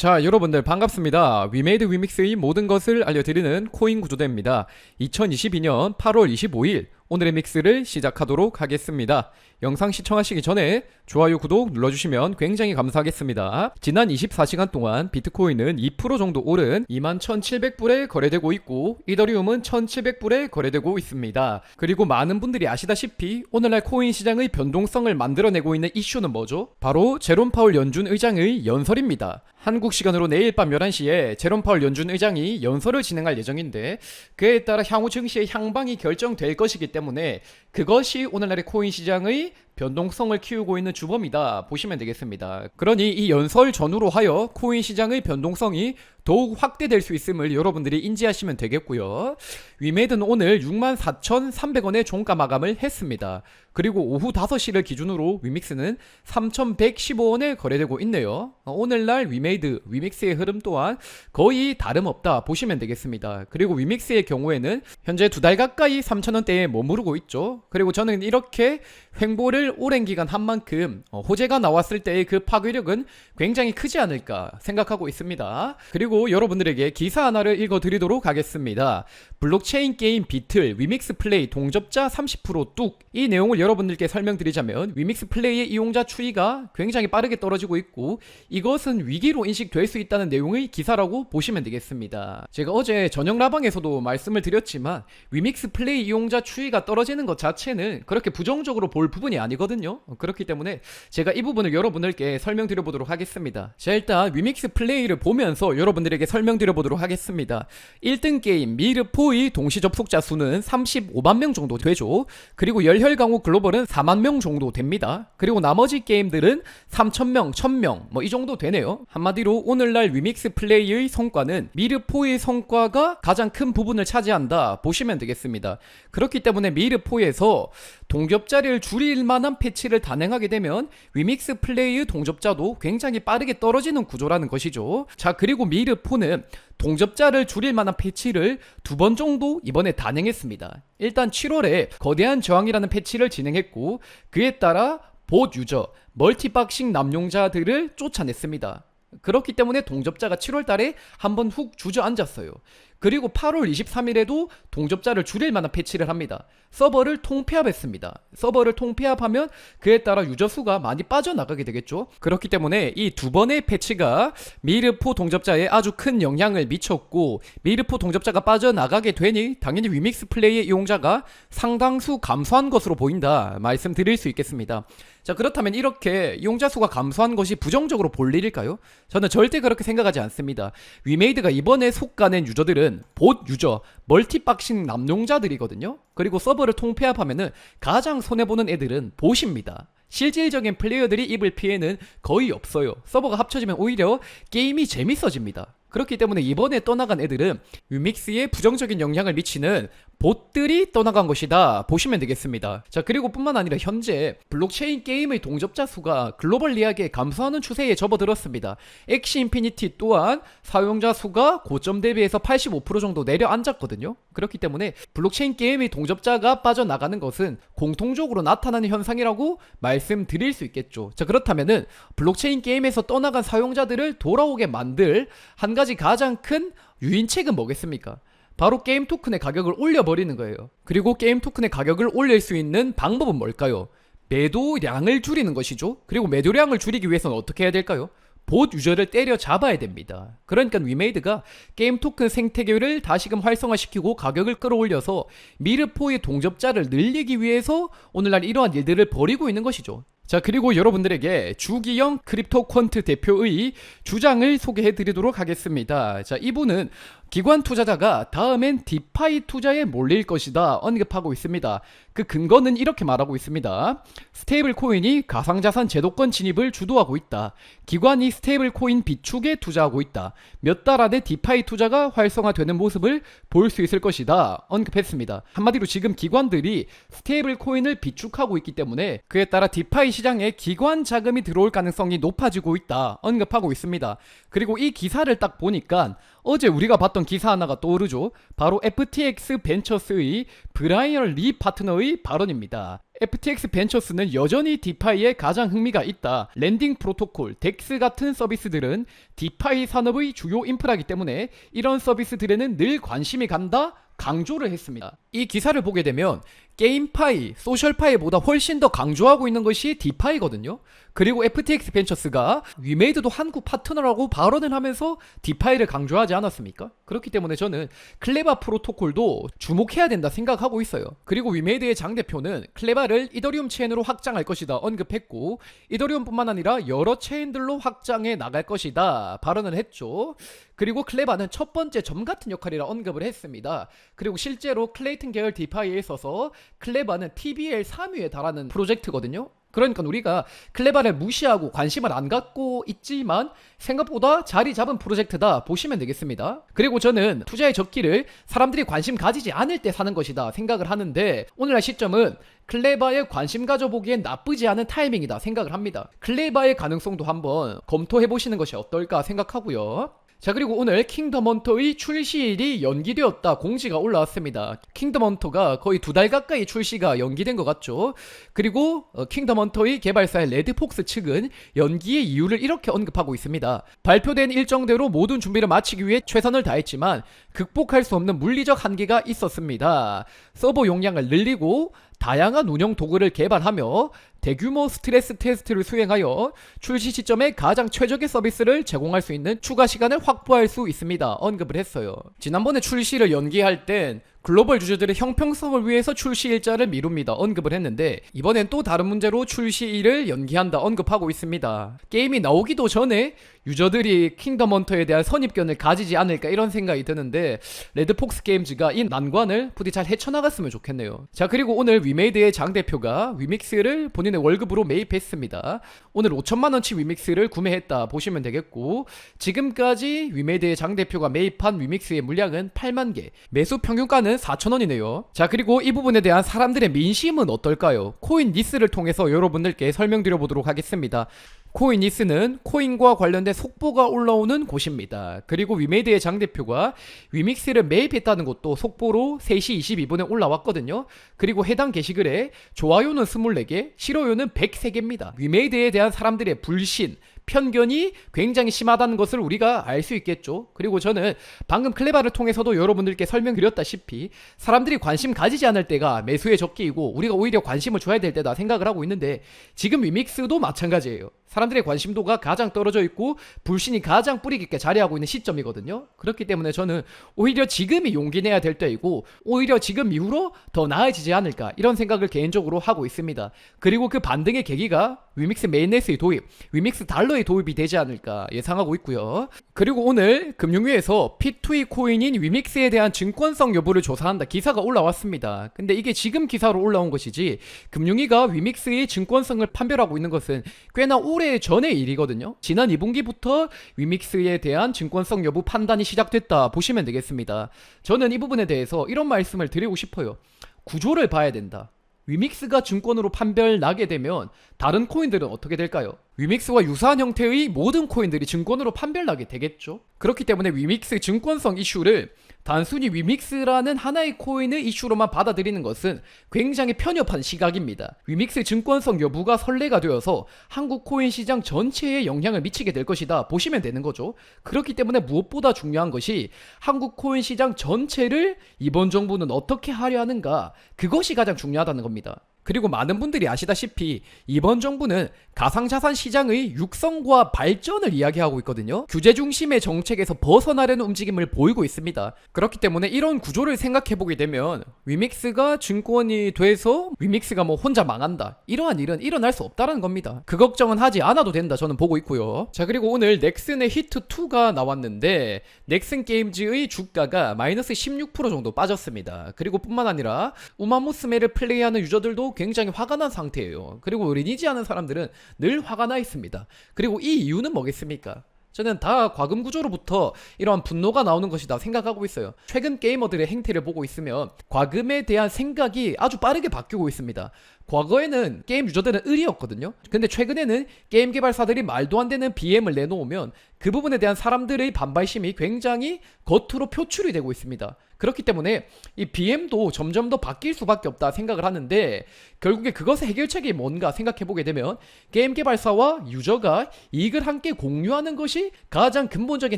자, 여러분들 반갑습니다. 위메이드 위믹스의 모든 것을 알려드리는 코인 구조대입니다. 2022년 8월 25일 오늘의 믹스를 시작하도록 하겠습니다. 영상 시청하시기 전에 좋아요, 구독 눌러주시면 굉장히 감사하겠습니다. 지난 24시간 동안 비트코인은 2% 정도 오른 21,700불에 거래되고 있고 이더리움은 1,700불에 거래되고 있습니다. 그리고 많은 분들이 아시다시피 오늘날 코인 시장의 변동성을 만들어내고 있는 이슈는 뭐죠? 바로 제롬 파월 연준 의장의 연설입니다. 한국 시간으로 내일 밤 11시에 제롬 파월 연준 의장이 연설을 진행할 예정인데 그에 따라 향후 증시의 향방이 결정될 것이기 때문에 그것이 오늘날의 코인 시장의 변동성을 키우고 있는 주범이다 보시면 되겠습니다. 그러니 이 연설 전후로 하여 코인 시장의 변동성이 더욱 확대될 수 있음을 여러분들이 인지하시면 되겠고요. 위메이드는 오늘 64,300원의 종가 마감을 했습니다. 그리고 오후 5시를 기준으로 위믹스는 3,115원에 거래되고 있네요. 오늘날 위믹스의 흐름 또한 거의 다름없다 보시면 되겠습니다. 그리고 위믹스의 경우에는 현재 2달 가까이 3,000원대에 머무르고 있죠. 그리고 저는 이렇게 횡보를 오랜 기간 한 만큼 호재가 나왔을 때의 그 파괴력은 굉장히 크지 않을까 생각하고 있습니다. 그리고 여러분들에게 기사 하나를 읽어드리도록 하겠습니다. 블록체인 게임 비틀 위믹스 플레이 동접자 30% 뚝. 이 내용을 여러분들께 설명드리자면 위믹스 플레이의 이용자 추이가 굉장히 빠르게 떨어지고 있고 이것은 위기로 인식될 수 있다는 내용의 기사라고 보시면 되겠습니다. 제가 어제 저녁 라방에서도 말씀을 드렸지만 위믹스 플레이 이용자 추이가 떨어지는 것 자체는 그렇게 부정적으로 볼 부분이 아니거든요. 그렇기 때문에 제가 이 부분을 여러분들께 설명드려 보도록 하겠습니다. 자, 일단 위믹스 플레이를 보면서 여러분들에게 설명드려 보도록 하겠습니다. 1등 게임 미르4의 동시 접속자 수는 35만 명 정도 되죠. 그리고 열혈강호 글로벌은 4만 명 정도 됩니다. 그리고 나머지 게임들은 3,000명, 1,000명 뭐 이 정도 되네요. 한마디로 오늘날 위믹스 플레이의 성과는 미르4의 성과가 가장 큰 부분을 차지한다 보시면 되겠습니다. 그렇기 때문에 미르4에서 동접자를 줄일 만한 패치를 단행하게 되면 위믹스 플레이의 동접자도 굉장히 빠르게 떨어지는 구조라는 것이죠. 자, 그리고 미르4는 동접자를 줄일 만한 패치를 2번 정도 이번에 단행했습니다. 일단 7월에 거대한 저항이라는 패치를 진행했고 그에 따라 봇 유저, 멀티박싱 남용자들을 쫓아냈습니다. 그렇기 때문에 동접자가 7월 달에 한번 훅 주저앉았어요. 그리고 8월 23일에도 동접자를 줄일 만한 패치를 합니다. 서버를 통폐합했습니다. 서버를 통폐합하면 그에 따라 유저 수가 많이 빠져나가게 되겠죠. 그렇기 때문에 이 2번의 패치가 미르4 동접자에 아주 큰 영향을 미쳤고 미르4 동접자가 빠져나가게 되니 당연히 위믹스 플레이의 이용자가 상당수 감소한 것으로 보인다 말씀드릴 수 있겠습니다. 자, 그렇다면 이렇게 이용자 수가 감소한 것이 부정적으로 볼 일일까요? 저는 절대 그렇게 생각하지 않습니다. 위메이드가 이번에 속가낸 유저들은 봇 유저, 멀티박싱 남용자들이거든요. 그리고 서버를 통폐합하면은 가장 손해보는 애들은 봇입니다. 실질적인 플레이어들이 입을 피해는 거의 없어요. 서버가 합쳐지면 오히려 게임이 재밌어집니다. 그렇기 때문에 이번에 떠나간 애들은 위믹스에 부정적인 영향을 미치는 봇들이 떠나간 것이다 보시면 되겠습니다. 자, 그리고 뿐만 아니라 현재 블록체인 게임의 동접자 수가 글로벌리하게 감소하는 추세에 접어들었습니다. 엑시 인피니티 또한 사용자 수가 고점 대비해서 85% 정도 내려앉았거든요. 그렇기 때문에 블록체인 게임의 동접자가 빠져나가는 것은 공통적으로 나타나는 현상이라고 말씀드릴 수 있겠죠. 자, 그렇다면은 블록체인 게임에서 떠나간 사용자들을 돌아오게 만들 한 가지 가장 큰 유인책은 뭐겠습니까? 바로 게임 토큰의 가격을 올려버리는 거예요. 그리고 게임 토큰의 가격을 올릴 수 있는 방법은 뭘까요? 매도량을 줄이는 것이죠. 그리고 매도량을 줄이기 위해서는 어떻게 해야 될까요? 봇 유저를 때려 잡아야 됩니다. 그러니까 위메이드가 게임 토큰 생태계를 다시금 활성화시키고 가격을 끌어올려서 미르4의 동접자를 늘리기 위해서 오늘날 이러한 일들을 벌이고 있는 것이죠. 자, 그리고 여러분들에게 주기영 크립토 퀀트 대표의 주장을 소개해 드리도록 하겠습니다. 자, 이분은 기관 투자자가 다음엔 디파이 투자에 몰릴 것이다 언급하고 있습니다. 그 근거는 이렇게 말하고 있습니다. 스테이블 코인이 가상자산 제도권 진입을 주도하고 있다. 기관이 스테이블 코인 비축에 투자하고 있다. 몇 달 안에 디파이 투자가 활성화되는 모습을 볼 수 있을 것이다 언급했습니다. 한마디로 지금 기관들이 스테이블 코인을 비축하고 있기 때문에 그에 따라 디파이 시장에 기관 자금이 들어올 가능성이 높아지고 있다 언급하고 있습니다. 그리고 이 기사를 딱 보니까 어제 우리가 봤던 기사 하나가 떠오르죠. 바로 FTX 벤처스의 브라이언 리 파트너의 발언입니다. FTX 벤처스는 여전히 디파이에 가장 흥미가 있다. 랜딩 프로토콜, 덱스 같은 서비스들은 디파이 산업의 주요 인프라이기 때문에 이런 서비스들에는 늘 관심이 간다. 강조를 했습니다. 이 기사를 보게 되면 게임파이, 소셜파이보다 훨씬 더 강조하고 있는 것이 디파이거든요. 그리고 FTX 벤처스가 위메이드도 한국 파트너라고 발언을 하면서 디파이를 강조하지 않았습니까? 그렇기 때문에 저는 클레바 프로토콜도 주목해야 된다 생각하고 있어요. 그리고 위메이드의 장 대표는 클레바를 이더리움 체인으로 확장할 것이다 언급했고, 이더리움뿐만 아니라 여러 체인들로 확장해 나갈 것이다 발언을 했죠. 그리고 클레바는 첫 번째 점 같은 역할이라 언급을 했습니다. 그리고 실제로 클레이튼 계열 디파이에 있어서 클레바는 TBL 3위에 달하는 프로젝트거든요. 그러니까 우리가 클레바를 무시하고 관심을 안 갖고 있지만 생각보다 자리 잡은 프로젝트다 보시면 되겠습니다. 그리고 저는 투자의 적기를 사람들이 관심 가지지 않을 때 사는 것이다 생각을 하는데, 오늘날 시점은 클레바에 관심 가져보기엔 나쁘지 않은 타이밍이다 생각을 합니다. 클레바의 가능성도 한번 검토해보시는 것이 어떨까 생각하고요. 자, 그리고 오늘 킹덤 헌터의 출시일이 연기되었다 공지가 올라왔습니다. 킹덤 헌터가 거의 2달 가까이 출시가 연기된 것 같죠. 그리고 킹덤 헌터의 개발사인 레드폭스 측은 연기의 이유를 이렇게 언급하고 있습니다. 발표된 일정대로 모든 준비를 마치기 위해 최선을 다했지만 극복할 수 없는 물리적 한계가 있었습니다. 서버 용량을 늘리고 다양한 운영 도구를 개발하며 대규모 스트레스 테스트를 수행하여 출시 시점에 가장 최적의 서비스를 제공할 수 있는 추가 시간을 확보할 수 있습니다 언급을 했어요. 지난번에 출시를 연기할 땐 글로벌 유저들의 형평성을 위해서 출시 일자를 미룹니다 언급을 했는데, 이번엔 또 다른 문제로 출시일을 연기한다 언급하고 있습니다. 게임이 나오기도 전에 유저들이 킹덤 헌터에 대한 선입견을 가지지 않을까 이런 생각이 드는데, 레드폭스 게임즈가 이 난관을 부디 잘 헤쳐나갔으면 좋겠네요. 자, 그리고 오늘 위메이드의 장 대표가 위믹스를 본인의 월급으로 매입했습니다. 오늘 5천만원치 위믹스를 구매했다 보시면 되겠고, 지금까지 위메이드의 장 대표가 매입한 위믹스의 물량은 8만 개, 매수 평균가는 4,000원이네요. 자, 그리고 이 부분에 대한 사람들의 민심은 어떨까요? 코인니스를 통해서 여러분들께 설명드려 보도록 하겠습니다. 코인니스는 코인과 관련된 속보가 올라오는 곳입니다. 그리고 위메이드의 장 대표가 위믹스를 매입했다는 것도 속보로 3시 22분에 올라왔거든요. 그리고 해당 게시글에 좋아요는 24개, 싫어요는 103개입니다. 위메이드에 대한 사람들의 불신, 편견이 굉장히 심하다는 것을 우리가 알 수 있겠죠. 그리고 저는 방금 클레바를 통해서도 여러분들께 설명드렸다시피 사람들이 관심 가지지 않을 때가 매수의 적기이고 우리가 오히려 관심을 줘야 될 때다 생각을 하고 있는데, 지금 위믹스도 마찬가지예요. 사람들의 관심도가 가장 떨어져 있고 불신이 가장 뿌리 깊게 자리하고 있는 시점이거든요. 그렇기 때문에 저는 오히려 지금이 용기 내야 될 때이고 오히려 지금 이후로 더 나아지지 않을까 이런 생각을 개인적으로 하고 있습니다. 그리고 그 반등의 계기가 위믹스 메인넷의 도입, 위믹스 달러의 도입이 되지 않을까 예상하고 있고요. 그리고 오늘 금융위에서 P2E 코인인 위믹스에 대한 증권성 여부를 조사한다 기사가 올라왔습니다. 근데 이게 지금 기사로 올라온 것이지 금융위가 위믹스의 증권성을 판별하고 있는 것은 꽤나 오래 전의 일이거든요. 지난 2분기부터 위믹스에 대한 증권성 여부 판단이 시작됐다 보시면 되겠습니다. 저는 이 부분에 대해서 이런 말씀을 드리고 싶어요. 구조를 봐야 된다. 위믹스가 증권으로 판별 나게 되면 다른 코인들은 어떻게 될까요? 위믹스와 유사한 형태의 모든 코인들이 증권으로 판별 나게 되겠죠. 그렇기 때문에 위믹스 증권성 이슈를 단순히 위믹스라는 하나의 코인의 이슈로만 받아들이는 것은 굉장히 편협한 시각입니다. 위믹스 증권성 여부가 선례가 되어서 한국 코인 시장 전체에 영향을 미치게 될 것이다 보시면 되는 거죠. 그렇기 때문에 무엇보다 중요한 것이 한국 코인 시장 전체를 이번 정부는 어떻게 하려 하는가, 그것이 가장 중요하다는 겁니다. 그리고 많은 분들이 아시다시피 이번 정부는 가상자산 시장의 육성과 발전을 이야기하고 있거든요. 규제 중심의 정책에서 벗어나려는 움직임을 보이고 있습니다. 그렇기 때문에 이런 구조를 생각해보게 되면 위믹스가 증권이 돼서 위믹스가 뭐 혼자 망한다, 이러한 일은 일어날 수 없다는 겁니다. 그 걱정은 하지 않아도 된다 저는 보고 있고요. 자, 그리고 오늘 넥슨의 히트2가 나왔는데 넥슨 게임즈의 주가가 마이너스 16% 정도 빠졌습니다. 그리고 뿐만 아니라 우마무스메를 플레이하는 유저들도 굉장히 화가 난 상태예요. 그리고 리니지 하는 사람들은 늘 화가 나 있습니다. 그리고 이 이유는 뭐겠습니까? 저는 다 과금 구조로부터 이러한 분노가 나오는 것이다 생각하고 있어요. 최근 게이머들의 행태를 보고 있으면 과금에 대한 생각이 아주 빠르게 바뀌고 있습니다. 과거에는 게임 유저들은 을이었거든요. 근데 최근에는 게임 개발사들이 말도 안 되는 BM을 내놓으면 그 부분에 대한 사람들의 반발심이 굉장히 겉으로 표출이 되고 있습니다. 그렇기 때문에 이 BM도 점점 더 바뀔 수밖에 없다 생각을 하는데, 결국에 그것의 해결책이 뭔가 생각해보게 되면 게임 개발사와 유저가 이익을 함께 공유하는 것이 가장 근본적인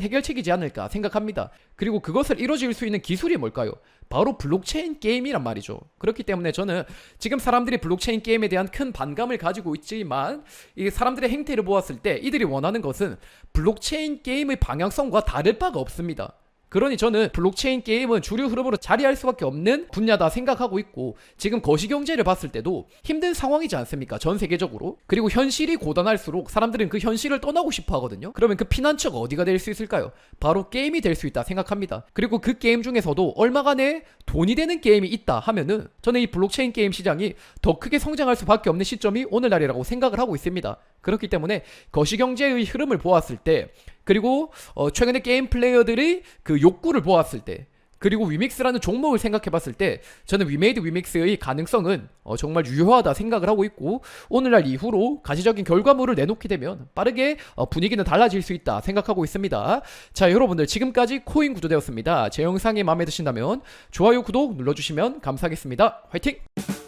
해결책이지 않을까 생각합니다. 그리고 그것을 이루어질 수 있는 기술이 뭘까요? 바로 블록체인 게임이란 말이죠. 그렇기 때문에 저는 지금 사람들이 블록체인 게임에 대한 큰 반감을 가지고 있지만, 이 사람들의 행태를 보았을 때 이들이 원하는 것은 블록체인 게임의 방향성과 다를 바가 없습니다. 그러니 저는 블록체인 게임은 주류 흐름으로 자리할 수밖에 없는 분야다 생각하고 있고, 지금 거시경제를 봤을 때도 힘든 상황이지 않습니까? 전 세계적으로. 그리고 현실이 고단할수록 사람들은 그 현실을 떠나고 싶어 하거든요. 그러면 그 피난처가 어디가 될 수 있을까요? 바로 게임이 될 수 있다 생각합니다. 그리고 그 게임 중에서도 얼마간의 돈이 되는 게임이 있다 하면은 저는 이 블록체인 게임 시장이 더 크게 성장할 수밖에 없는 시점이 오늘날이라고 생각을 하고 있습니다. 그렇기 때문에 거시경제의 흐름을 보았을 때, 그리고 최근에 게임 플레이어들의 그 욕구를 보았을 때, 그리고 위믹스라는 종목을 생각해봤을 때 저는 위메이드 위믹스의 가능성은 정말 유효하다 생각을 하고 있고, 오늘날 이후로 가시적인 결과물을 내놓게 되면 빠르게 분위기는 달라질 수 있다 생각하고 있습니다. 자, 여러분들 지금까지 코인 구조되었습니다. 제 영상이 마음에 드신다면 좋아요, 구독 눌러주시면 감사하겠습니다. 화이팅!